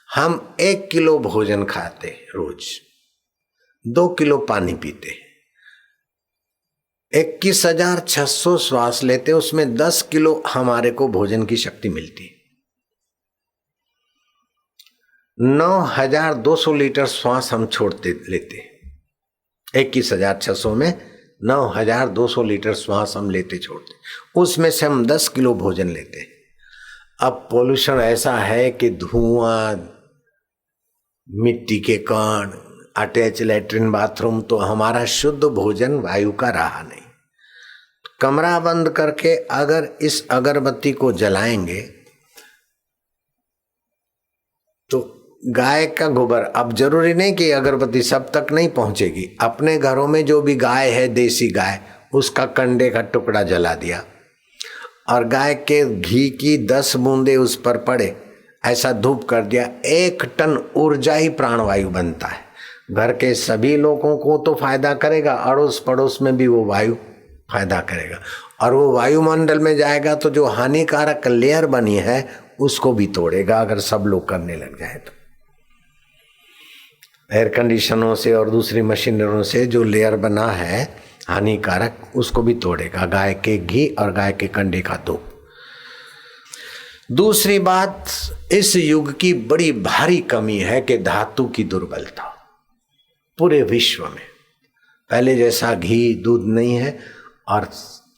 हम 1 किलो भोजन खाते रोज, 2 किलो पानी पीते, 21,600 श्वास लेते, उसमें 10 किलो हमारे को भोजन की शक्ति मिलती। 9,200 लीटर श्वास हम छोड़ते लेते, 21,600 में 9,200 लीटर श्वास हम लेते छोड़ते, उसमें से हम 10 किलो भोजन लेते। अब पोल्यूशन ऐसा है कि धुआं, मिट्टी के कण, अटैच लेटरिन बाथरूम, तो हमारा शुद्ध भोजन वायु का रहा नहीं। कमरा बंद करके अगर इस अगरबत्ती को जलाएंगे तो गाय का गोबर, अब जरूरी नहीं कि अगरबत्ती सब तक नहीं पहुंचेगी, अपने घरों में जो भी गाय है, देसी गाय, उसका कंडे का टुकड़ा जला दिया और गाय के घी की 10 बूंदे उस पर पड़े, ऐसा धूप कर दिया, 1 टन ऊर्जा ही प्राणवायु बनता है। घर के सभी लोगों को तो फायदा करेगा, अड़ोस पड़ोस में भी वो वायु फायदा करेगा, और वो वायुमंडल में जाएगा तो जो हानिकारक लेयर बनी है उसको भी तोड़ेगा, अगर सब लोग करने लग जाए तो। एयर कंडीशनों से और दूसरी मशीनरियों से जो लेयर बना है हानिकारक, उसको भी तोड़ेगा गाय के घी और गाय के कंडे का धूप। दूसरी बात, इस युग की बड़ी भारी कमी है कि धातु की दुर्बलता पूरे विश्व में। पहले जैसा घी दूध नहीं है, और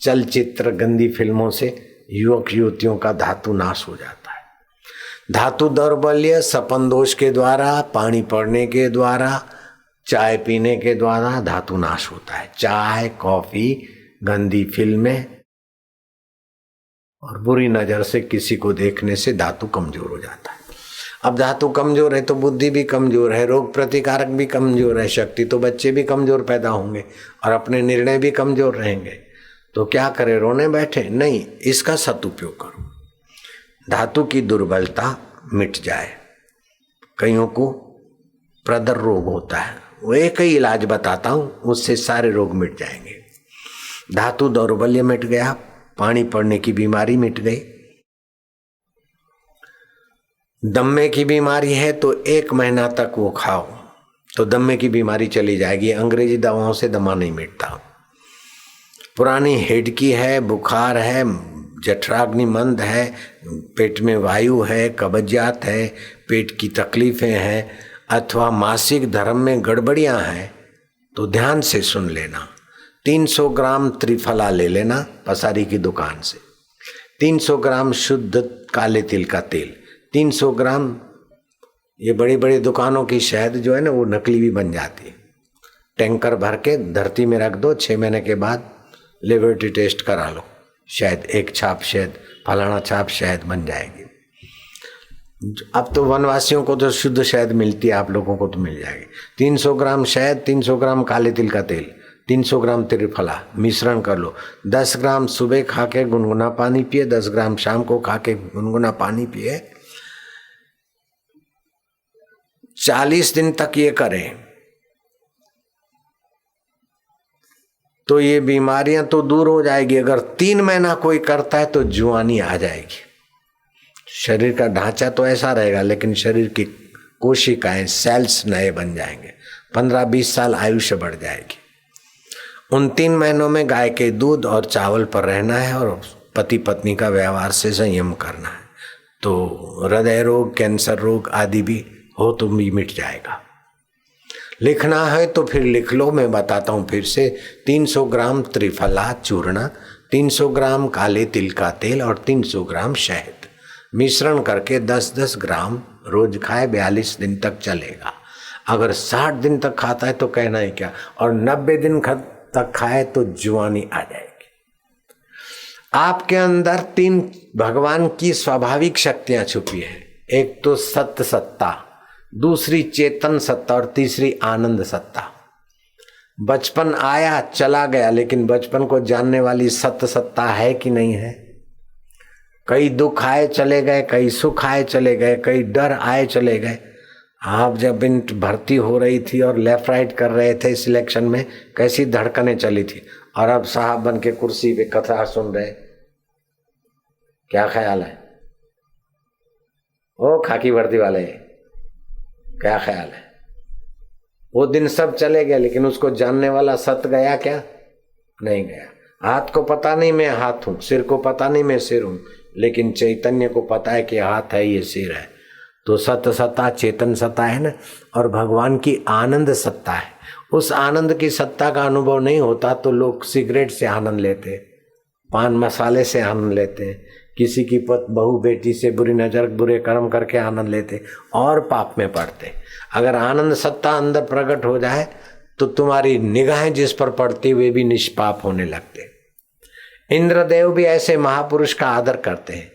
चलचित्र गंदी फिल्मों से युवक युवतियों का धातु नाश हो जाता है। धातु दौर्बल्य सपन दोष के द्वारा, पानी पड़ने के द्वारा, चाय पीने के द्वारा धातु नाश होता है। चाय, कॉफी, गंदी फिल्में और बुरी नजर से किसी को देखने से धातु कमजोर हो जाता है। अब धातु कमजोर है तो बुद्धि भी कमजोर है, रोग प्रतिकारक भी कमजोर है शक्ति, तो बच्चे भी कमजोर पैदा होंगे और अपने निर्णय भी कमजोर रहेंगे। तो क्या करें, रोने बैठे? नहीं, इसका सदुपयोग करो, धातु की दुर्बलता मिट जाए। कईयों को प्रदर रोग होता है, वो एक ही इलाज बताता हूं, उससे सारे रोग मिट जाएंगे। धातु दौर्बल्य मिट गया, पानी पड़ने की बीमारी मिट गई, दम्मे की बीमारी है तो 1 महीना तक वो खाओ तो दम्मे की बीमारी चली जाएगी। अंग्रेजी दवाओं से दमा नहीं मिटता। पुरानी हेडकी है, बुखार है, जठराग्नि मंद है, पेट में वायु है, कब्जियत है, पेट की तकलीफें हैं, अथवा मासिक धर्म में गड़बड़ियां हैं, तो ध्यान से सुन लेना। 300 ग्राम त्रिफला ले लेना पसारी की दुकान से, 300 ग्राम शुद्ध काले तिल का तेल, 300 ग्राम, ये बड़ी बड़ी दुकानों की शहद जो है ना वो नकली भी बन जाती है, टैंकर भर के धरती में रख दो, 6 महीने के बाद लेबोरेटरी टेस्ट करा लो, शहद, 1 छाप शहद, फलाना छाप शहद बन जाएगी। अब तो वनवासियों को तो शुद्ध शहद मिलती है, आप लोगों को तो मिल जाएगी। 300 ग्राम शहद, 300 ग्राम काले तिल का तेल, 300 ग्राम त्रिफला, मिश्रण कर लो। 10 ग्राम सुबह खा के गुनगुना पानी पिए, 10 ग्राम शाम को खा के गुनगुना पानी पिए। 40 दिन तक ये करें तो ये बीमारियां तो दूर हो जाएगी। अगर 3 महीना कोई करता है तो जुआनी आ जाएगी। शरीर का ढांचा तो ऐसा रहेगा, लेकिन शरीर की कोशिकाएं, सेल्स नए बन जाएंगे, 15-20 साल आयुष्य बढ़ जाएगी। उन 3 महीनों में गाय के दूध और चावल पर रहना है और पति पत्नी का व्यवहार से संयम करना है, तो हृदय रोग, कैंसर रोग आदि भी हो तो भी मिट जाएगा। लिखना है तो फिर लिख लो, मैं बताता हूँ फिर से। 300 ग्राम त्रिफला चूर्ण, 300 ग्राम काले तिल का तेल और 300 ग्राम शहद मिश्रण करके 10-10 ग्राम रोज खाए, 42 दिन तक चलेगा। अगर 60 दिन तक खाता है तो कहना ही क्या, और 90 दिन तक खाए तो जुआनी आ जाएगी। आपके अंदर 3 भगवान की स्वाभाविक शक्तियां छुपी है, एक तो सत्य सत्ता, दूसरी चेतन सत्ता और तीसरी आनंद सत्ता। बचपन आया चला गया, लेकिन बचपन को जानने वाली सत्य सत्ता है कि नहीं है? कई दुख आए चले गए, कई सुख आए चले गए, कई डर आए चले गए। आप जब इन भर्ती हो रही थी और लेफ्ट राइट कर रहे थे सिलेक्शन में, कैसी धड़कनें चली थी, और अब साहब बन के कुर्सी पे कथा सुन रहे, क्या ख्याल है? ओ खाकी वर्दी वाले, क्या ख्याल है? वो दिन सब चले गए, लेकिन उसको जानने वाला सत गया क्या? नहीं गया। हाथ को पता नहीं मैं हाथ हूं, सिर को पता नहीं मैं सिर हूं, लेकिन चैतन्य को पता है कि हाथ है, ये सिर है। तो सत सत्ता चेतन सत्ता है ना, और भगवान की आनंद सत्ता है। उस आनंद की सत्ता का अनुभव नहीं होता तो लोग सिगरेट से आनंद लेते, पान मसाले से आनंद लेते, किसी की बहू बेटी से बुरी नजर बुरे कर्म करके आनंद लेते और पाप में पड़ते। अगर आनंद सत्ता अंदर प्रकट हो जाए तो तुम्हारी निगाहें जिस पर पड़ती वे भी निष्पाप होने लगते। इंद्रदेव भी ऐसे महापुरुष का आदर करते हैं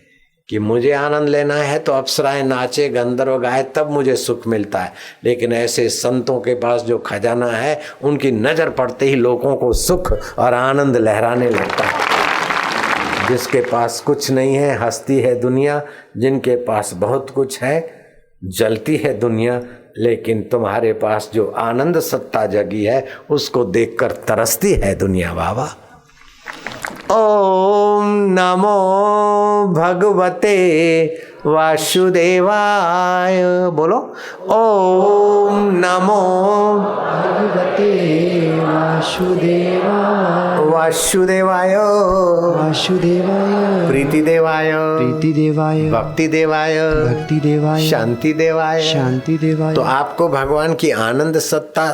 कि मुझे आनंद लेना है तो अप्सराएं नाचे, गंधर्व गाए, तब मुझे सुख मिलता है। लेकिन ऐसे संतों के पास जो खजाना है, उनकी नजर पड़ते ही लोगों को सुख और आनंद लहराने लगता है। जिसके पास कुछ नहीं है हंसती है दुनिया, जिनके पास बहुत कुछ है जलती है दुनिया। लेकिन तुम्हारे पास जो आनंद सत्ता जगी है उसको देखकर तरसती है दुनिया। बाबा ओम नमो भगवते वासुदेवाय। बोलो ओम नमो भगवते वासुदेवाय। वासुदेवाय वासुदेवाय। प्रीतिदेवाय प्रीतिदेवाय। भक्तिदेवाय भक्तिदेवाय। शांतिदेवाय शांतिदेवाय। तो आपको भगवान की आनंद सत्ता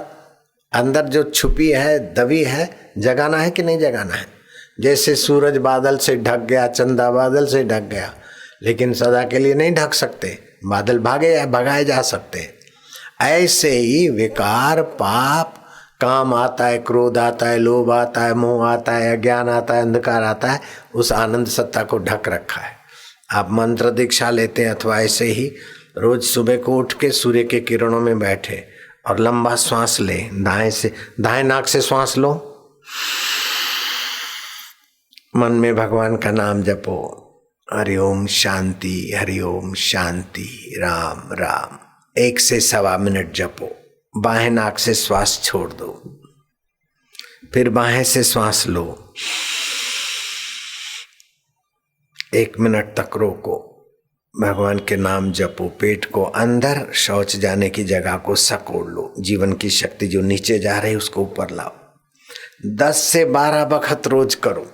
अंदर जो छुपी है, दबी है, जगाना है कि नहीं जगाना है? जैसे सूरज बादल से ढक गया, चंदा बादल से ढक गया, लेकिन सदा के लिए नहीं ढक सकते, बादल भागे या भगाए जा सकते। ऐसे ही विकार, पाप, काम आता है, क्रोध आता है, लोभ आता है, मोह आता है, अज्ञान आता है, अंधकार आता है, उस आनंद सत्ता को ढक रखा है। आप मंत्र दीक्षा लेते हैं अथवा ऐसे ही रोज सुबह को उठ के सूर्य के किरणों में बैठे और लंबा श्वास ले, दाएं नाक से श्वास लो, मन में भगवान का नाम जपो, हरिओम शांति, हरिओम शांति, राम राम। 1 से 1.25 मिनट जपो। बाएं नाक से श्वास छोड़ दो, फिर बाएं से श्वास लो, 1 मिनट तक रोको, भगवान के नाम जपो। पेट को अंदर, शौच जाने की जगह को सकोड़ लो। जीवन की शक्ति जो नीचे जा रही है उसको ऊपर लाओ। 10 से 12 वक्त रोज करो।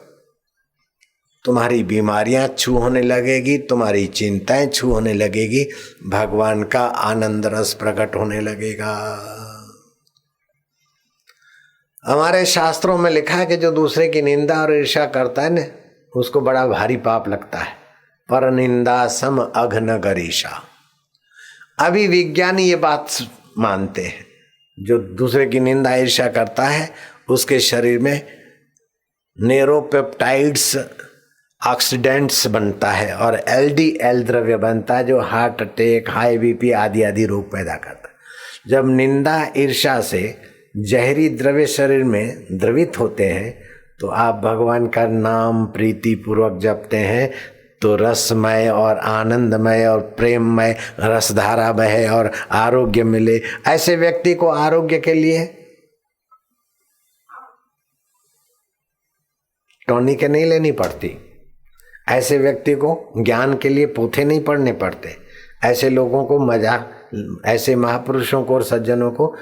तुम्हारी बीमारियां छू होने लगेगी, तुम्हारी चिंताएं छू होने लगेगी, भगवान का आनंद रस प्रकट होने लगेगा। हमारे शास्त्रों में लिखा है कि जो दूसरे की निंदा और ईर्ष्या करता है ना, उसको बड़ा भारी पाप लगता है। पर निंदा सम अघन गरीषा। अभी विज्ञानी ये बात मानते हैं, जो दूसरे की निंदा ईर्ष्या करता है उसके शरीर में न्यूरोपेप्टाइड्स, ऑक्सीडेंट्स बनता है और LDL द्रव्य बनता है, जो हार्ट अटैक, हाई BP आदि आदि रोग पैदा करता है। जब निंदा ईर्ष्या से जहरी द्रव्य शरीर में द्रवित होते हैं तो आप भगवान का नाम प्रीति पूर्वक जपते हैं तो रसमय और आनंदमय और प्रेममय रसधारा बहे और आरोग्य मिले। ऐसे व्यक्ति को आरोग्य के लिए टॉनिक नहीं लेनी पड़ती, ऐसे व्यक्ति को ज्ञान के लिए पोथे नहीं पढ़ने पड़ते, ऐसे लोगों को मजा, ऐसे महापुरुषों को और सज्जनों को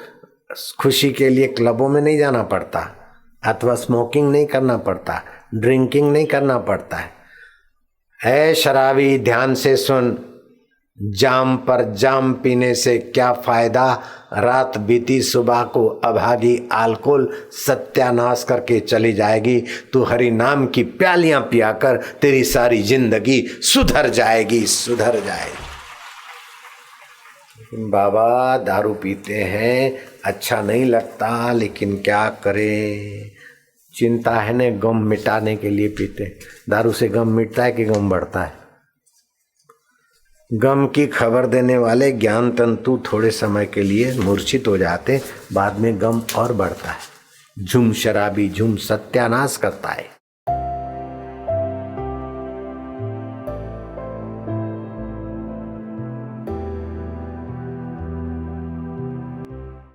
खुशी के लिए क्लबों में नहीं जाना पड़ता, अथवा स्मोकिंग नहीं करना पड़ता, ड्रिंकिंग नहीं करना पड़ता है। ऐ शराबी ध्यान से सुन, जाम पर जाम पीने से क्या फायदा, रात बीती सुबह को अभागी अल्कोहल सत्यानाश करके चली जाएगी। तू हरि नाम की प्यालियां पियाकर तेरी सारी जिंदगी सुधर जाएगी, सुधर जाएगी। बाबा दारू पीते हैं, अच्छा नहीं लगता, लेकिन क्या करें, चिंता है ने गम मिटाने के लिए पीते। दारू से गम मिटता है कि गम बढ़ता है? गम की खबर देने वाले ज्ञान तंतु थोड़े समय के लिए मूर्छित हो जाते, बाद में गम और बढ़ता है। झूम शराबी झूम सत्यानाश करता है।